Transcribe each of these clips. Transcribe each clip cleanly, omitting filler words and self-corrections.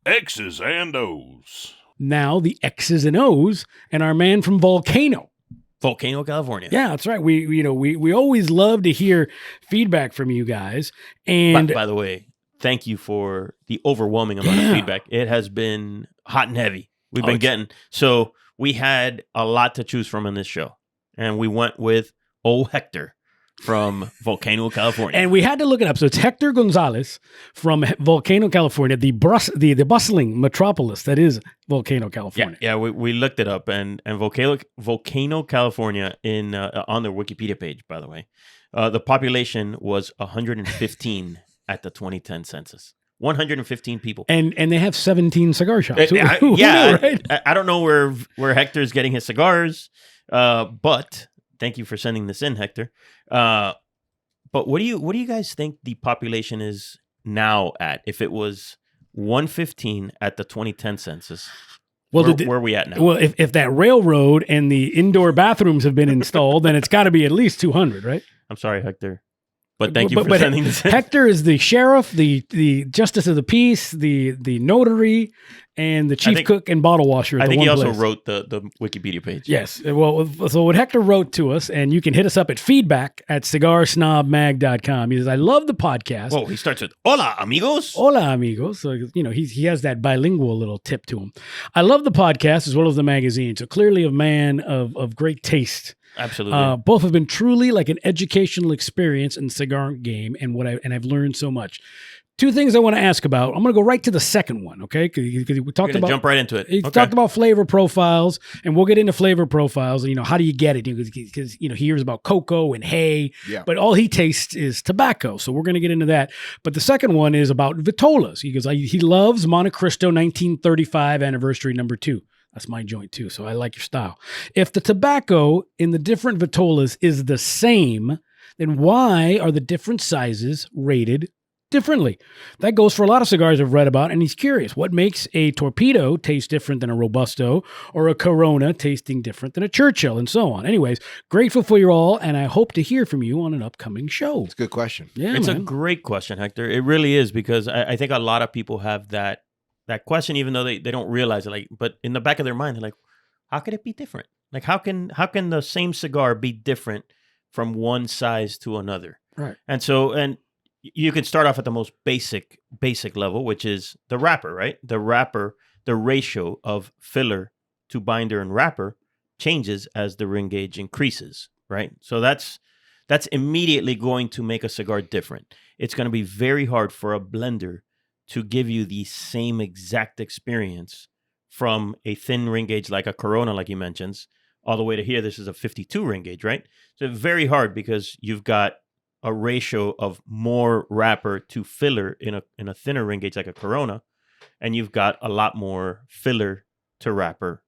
X's and O's. Now the X's and O's and our man from Volcano. Volcano, California. Yeah, that's right. We always love to hear feedback from you guys. And by the way, thank you for the overwhelming amount of feedback. It has been hot and heavy. We've been getting. So we had a lot to choose from in this show. And we went with Hector from Volcano, California. And we had to look it up. So it's Hector Gonzalez from Volcano, California, the bustling metropolis that is Volcano, California. Yeah, we looked it up, and Volcano, California, in on their Wikipedia page, by the way, the population was 115 at the 2010 census. 115 people, and they have 17 cigar shops. Right? I don't know where Hector's getting his cigars, but thank you for sending this in, Hector. But what do you guys think the population is now at? If it was 115 at the 2010 census, where are we at now? Well, if that railroad and the indoor bathrooms have been installed, then it's got to be at least 200, right? I'm sorry, Hector. But thank you for sending this in. Hector is the sheriff, the justice of the peace, the notary, and the chief cook and bottle washer. I think he also wrote the Wikipedia page. Yes. Well, so what Hector wrote to us, and you can hit us up at feedback@cigarsnobmag.com. He says, I love the podcast. Well, he starts with, hola, amigos. Hola, amigos. So, he has that bilingual little tip to him. I love the podcast as well as the magazine. So clearly a man of great taste. Absolutely. Both have been truly like an educational experience in the cigar game, and I've learned so much. Two things I want to ask about. I'm going to go right to the second one, okay? Because we talked about jump right into it. He talked about flavor profiles, and we'll get into flavor profiles. How do you get it? Because he hears about cocoa and hay, but all he tastes is tobacco. So we're going to get into that. But the second one is about vitolas. He goes, he loves Montecristo 1935 anniversary #2. That's my joint too, so I like your style. If the tobacco in the different vitolas is the same, then why are the different sizes rated differently? That goes for a lot of cigars I've read about, and he's curious. What makes a Torpedo taste different than a Robusto, or a Corona tasting different than a Churchill, and so on? Anyways, grateful for you all, and I hope to hear from you on an upcoming show. It's a good question. Yeah, it's a great question, Hector. It really is, because I think a lot of people have that question, even though they don't realize it. But in the back of their mind, they're like, how could it be different? Like, how can the same cigar be different from one size to another? Right. And you can start off at the most basic level, which is the wrapper, right? The wrapper, the ratio of filler to binder and wrapper changes as the ring gauge increases, right? So that's immediately going to make a cigar different. It's going to be very hard for a blender to give you the same exact experience from a thin ring gauge like a Corona, like he mentions, all the way to here. This is a 52 ring gauge, right? So it's very hard because you've got a ratio of more wrapper to filler in a thinner ring gauge like a Corona, and you've got a lot more filler to wrapper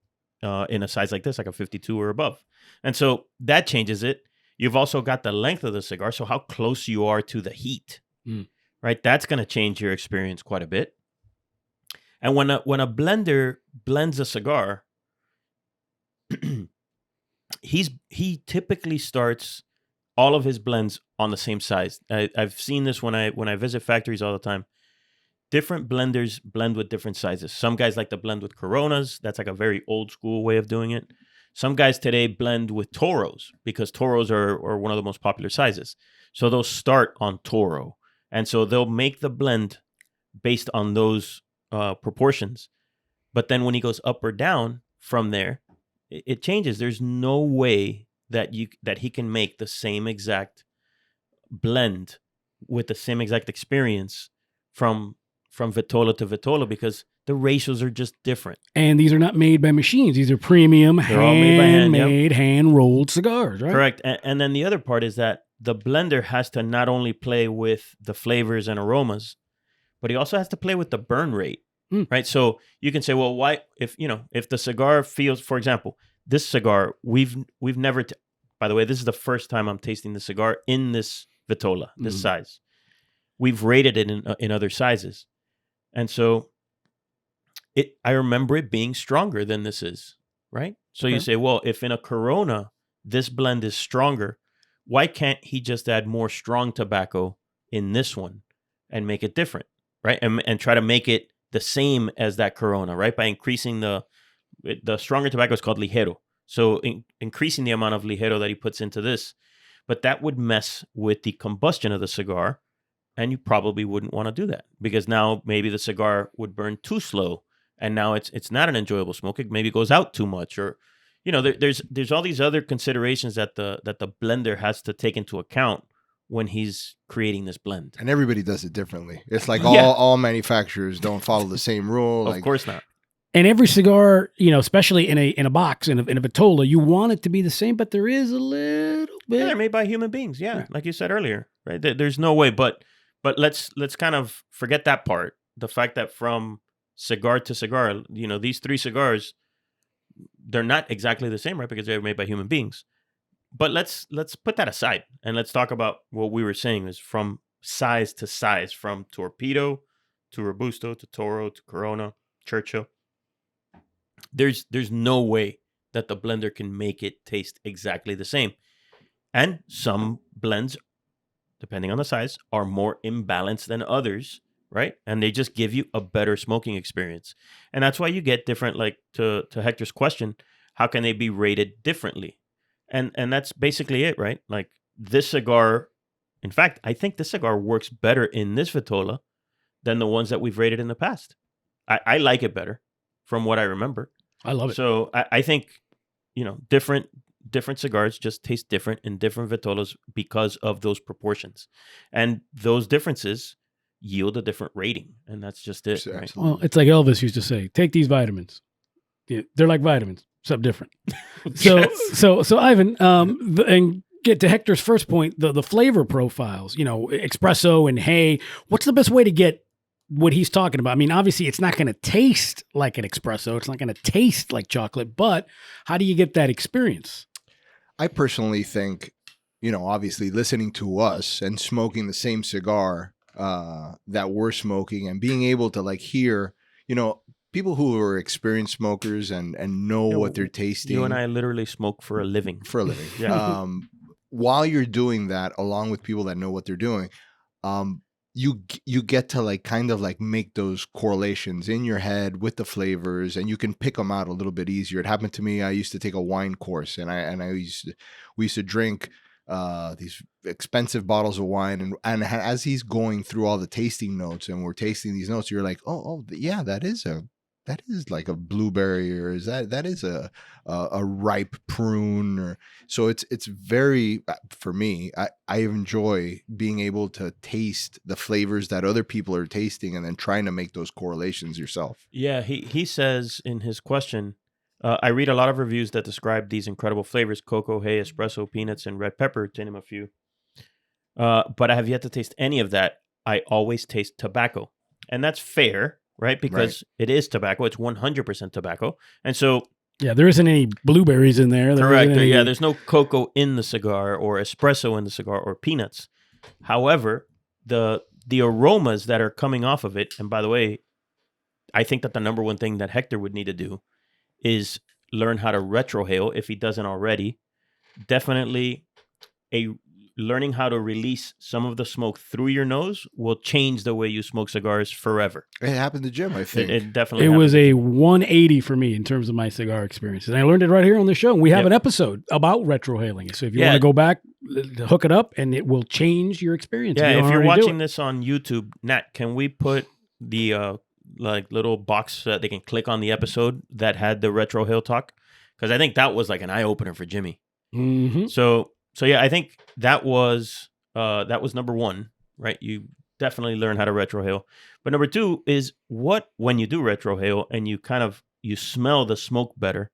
in a size like this, like a 52 or above. And so that changes it. You've also got the length of the cigar, so how close you are to the heat. Right, that's going to change your experience quite a bit. And when a blender blends a cigar, he typically starts all of his blends on the same size. I've seen this when I visit factories all the time. Different blenders blend with different sizes. Some guys like to blend with Coronas. That's like a very old school way of doing it. Some guys today blend with Toros because Toros are one of the most popular sizes. So they'll start on Toro. And so they'll make the blend based on those proportions. But then when he goes up or down from there, it changes. There's no way that he can make the same exact blend with the same exact experience from vitola to vitola, because the ratios are just different. And these are not made by machines. These are premium, handmade, hand-rolled cigars, right? Correct. And then the other part is that the blender has to not only play with the flavors and aromas, but he also has to play with the burn rate, right? So you can say, well, why, if the cigar feels, for example, this cigar, we've never, by the way, this is the first time I'm tasting the cigar in this vitola, this size. We've rated it in other sizes. And so I remember it being stronger than this is, right? So you say, well, if in a Corona, this blend is stronger, why can't he just add more strong tobacco in this one and make it different, right? And try to make it the same as that Corona, right? By increasing the stronger tobacco is called ligero. So increasing the amount of ligero that he puts into this, but that would mess with the combustion of the cigar, and you probably wouldn't want to do that because now maybe the cigar would burn too slow, and now it's not an enjoyable smoke. It maybe goes out too much, or there's all these other considerations that the blender has to take into account when he's creating this blend. And everybody does it differently. It's like all manufacturers don't follow the same rule. Of course not. And every cigar, especially in a box, in a vitola, you want it to be the same, but there is a little bit. Yeah, they're made by human beings. Yeah, like you said earlier, right? There's no way. But let's kind of forget that part. The fact that from cigar to cigar, these 3 cigars, they're not exactly the same, right? Because they're made by human beings. But let's put that aside and let's talk about what we were saying is from size to size, from Torpedo to Robusto to Toro to Corona, Churchill. There's no way that the blender can make it taste exactly the same. And some blends, depending on the size, are more imbalanced than others, right? And they just give you a better smoking experience. And that's why you get different, like to Hector's question, how can they be rated differently? And that's basically it, right? Like this cigar, in fact, I think this cigar works better in this vitola than the ones that we've rated in the past. I like it better from what I remember. I love it. So I think, different cigars just taste different in different vitolas because of those proportions. And those differences yield a different rating. And that's just it, right? Well, it's like Elvis used to say, take these vitamins. Yeah, they're like vitamins, except different. So Ivan, and get to Hector's first point, the flavor profiles, espresso and hay. What's the best way to get what he's talking about? I mean, obviously, it's not going to taste like an espresso. It's not going to taste like chocolate. But how do you get that experience? I personally think, obviously listening to us and smoking the same cigar that we're smoking and being able to hear, people who are experienced smokers and know what they're tasting. You and I literally smoke for a living. Yeah. While you're doing that, along with people that know what they're doing, you get to kind of make those correlations in your head with the flavors, and you can pick them out a little bit easier. It happened to me. I used to take a wine course, and we used to drink these expensive bottles of wine, and as he's going through all the tasting notes, and we're tasting these notes, you're like, oh yeah, that is like a blueberry, or that is a ripe prune, or so it's very, for me, I enjoy being able to taste the flavors that other people are tasting and then trying to make those correlations yourself. Yeah, he says in his question, I read a lot of reviews that describe these incredible flavors: cocoa, hay, espresso, peanuts, and red pepper, to name a few. But I have yet to taste any of that. I always taste tobacco, and that's fair. Right, because it is tobacco. It's 100% tobacco. And so... Yeah, there isn't any blueberries in there. Correct. Yeah, there's no cocoa in the cigar or espresso in the cigar or peanuts. However, the aromas that are coming off of it, and by the way, I think that the number one thing that Hector would need to do is learn how to retro-hale if he doesn't already. Definitely learning how to release some of the smoke through your nose will change the way you smoke cigars forever. It happened to Jim, I think. It definitely It was a 180 for me in terms of my cigar experience. And I learned it right here on the show. And we have an episode about retrohaling. So if you want to go back, hook it up, and it will change your experience. Yeah, if you're watching this on YouTube, Nat, can we put the little box that they can click on the episode that had the retrohale talk? Because I think that was like an eye-opener for Jimmy. Mm-hmm. So yeah, I think that was number one, right? You definitely learn how to retrohale. But number two is when you do retrohale and you smell the smoke better,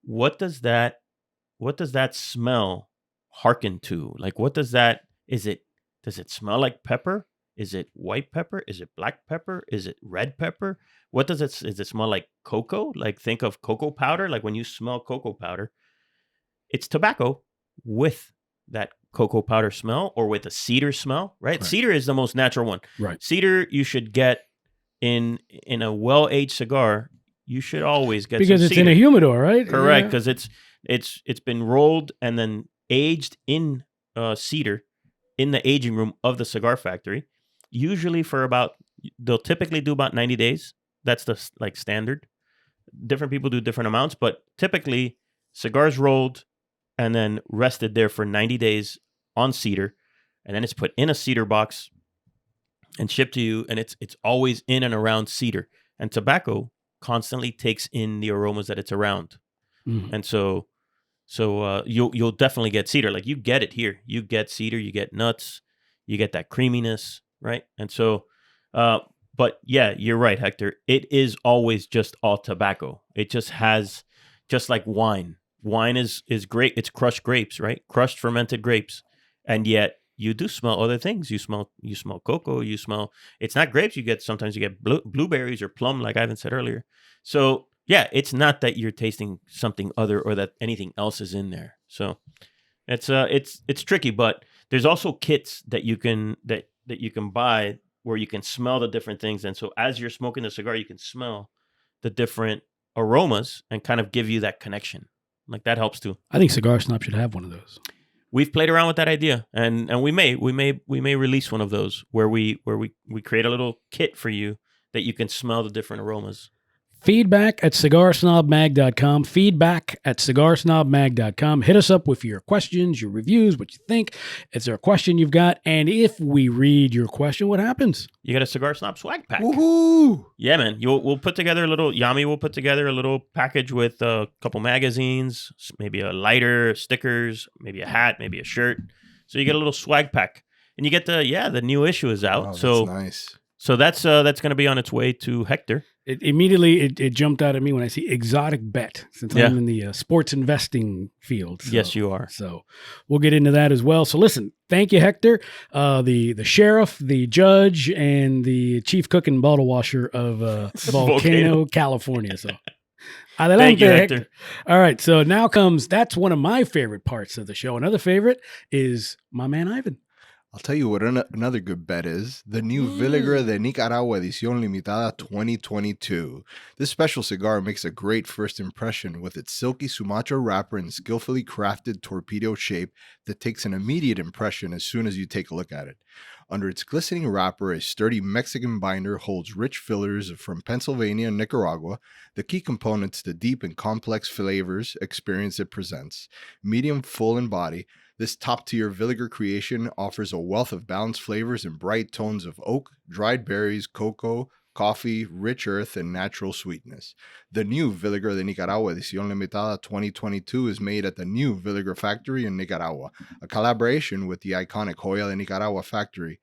what does that smell harken to? Like, does it smell like pepper? Is it white pepper? Is it black pepper? Is it red pepper? Does it smell like cocoa? Like, think of cocoa powder. Like when you smell cocoa powder, it's tobacco with that cocoa powder smell or with a cedar smell, right? Cedar is the most natural one. Right. Cedar you should get in a well-aged cigar. You should always get because some it's cedar. In a humidor, right? Correct, because it's been rolled and then aged in cedar in the aging room of the cigar factory, usually for about they'll typically do about 90 days. That's the like standard. Different people do different amounts, but typically cigars rolled and then rested there for 90 days on cedar, and then it's put in a cedar box and shipped to you, and it's always in and around cedar. And tobacco constantly takes in the aromas that it's around. And so you'll definitely get cedar. Like you get it here. You get cedar, you get nuts, you get that creaminess, right? And so but yeah, you're right, Hector. It is always just all tobacco. It just has, just like wine. Wine is great. It's crushed grapes, right? Crushed fermented grapes. And yet you do smell other things. You smell cocoa. You smell, it's not grapes. Sometimes you get blueberries or plum, like Ivan said earlier. So yeah, it's not that you're tasting something other or that anything else is in there. So it's tricky, but there's also kits that you can buy where you can smell the different things. And so as you're smoking the cigar, you can smell the different aromas and kind of give you that connection. Like that helps too. I think Cigar Snob should have one of those. We've played around with that idea, and we may release one of those where we create a little kit for you that you can smell the different aromas. Feedback at cigarsnobmag.com. Feedback at cigarsnobmag.com. Hit us up with your questions, your reviews, what you think. Is there a question you've got? And if we read your question, what happens? You get a Cigar Snob swag pack. Woohoo! Yeah, man. We'll put together Yami will put together a little package with a couple magazines, maybe a lighter, stickers, maybe a hat, maybe a shirt. So you get a little swag pack. And you get the new issue is out. Oh, so that's nice. So that's going to be on its way to Hector. It immediately jumped out at me when I see exotic bet, since I'm in the sports investing field. So, yes, you are. So we'll get into that as well. So listen, thank you, Hector, the sheriff, the judge, and the chief cook and bottle washer of Volcano, California. So adelante, thank you, Hector. All right, so now that's one of my favorite parts of the show. Another favorite is my man Ivan. I'll tell you what another good bet is. The new Villiger de Nicaragua Edición Limitada 2022. This special cigar makes a great first impression with its silky Sumatra wrapper and skillfully crafted torpedo shape that takes an immediate impression as soon as you take a look at it. Under its glistening wrapper, a sturdy Mexican binder holds rich fillers from Pennsylvania and Nicaragua, the key components to deep and complex flavors experience it presents. Medium full in body, this top-tier Villiger creation offers a wealth of balanced flavors and bright tones of oak, dried berries, cocoa, coffee, rich earth, and natural sweetness. The new Villiger de Nicaragua Edición Limitada 2022 is made at the new Villiger factory in Nicaragua, a collaboration with the iconic Joya de Nicaragua factory.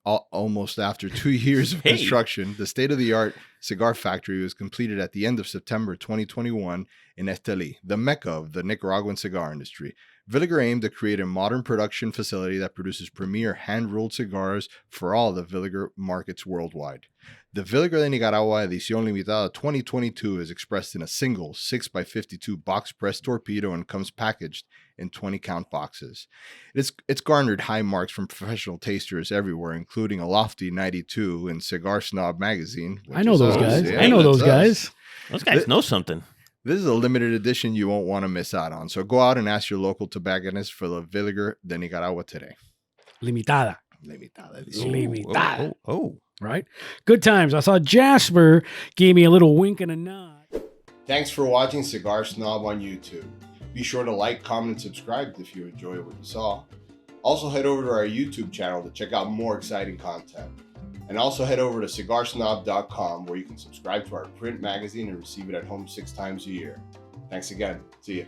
Almost after 2 years of construction, the state-of-the-art cigar factory was completed at the end of September 2021 in Estelí, the mecca of the Nicaraguan cigar industry. Villiger aimed to create a modern production facility that produces premier hand-rolled cigars for all the Villiger markets worldwide. The Villiger de Nicaragua Edición Limitada 2022 is expressed in a single 6x52 box-pressed torpedo and comes packaged in 20-count boxes. It's garnered high marks from professional tasters everywhere, including a lofty 92 in Cigar Snob Magazine. I know those guys. Yeah, I know those guys. Those guys know something. This is a limited edition you won't want to miss out on. So go out and ask your local tobacconist for the Villiger de Nicaragua today. Limitada. Limitada. Oh. Right? Good times. I saw Jasper gave me a little wink and a nod. Thanks for watching Cigar Snob on YouTube. Be sure to like, comment, and subscribe if you enjoyed what you saw. Also head over to our YouTube channel to check out more exciting content. And also head over to cigarsnob.com where you can subscribe to our print magazine and receive it at home 6 times a year. Thanks again. See you.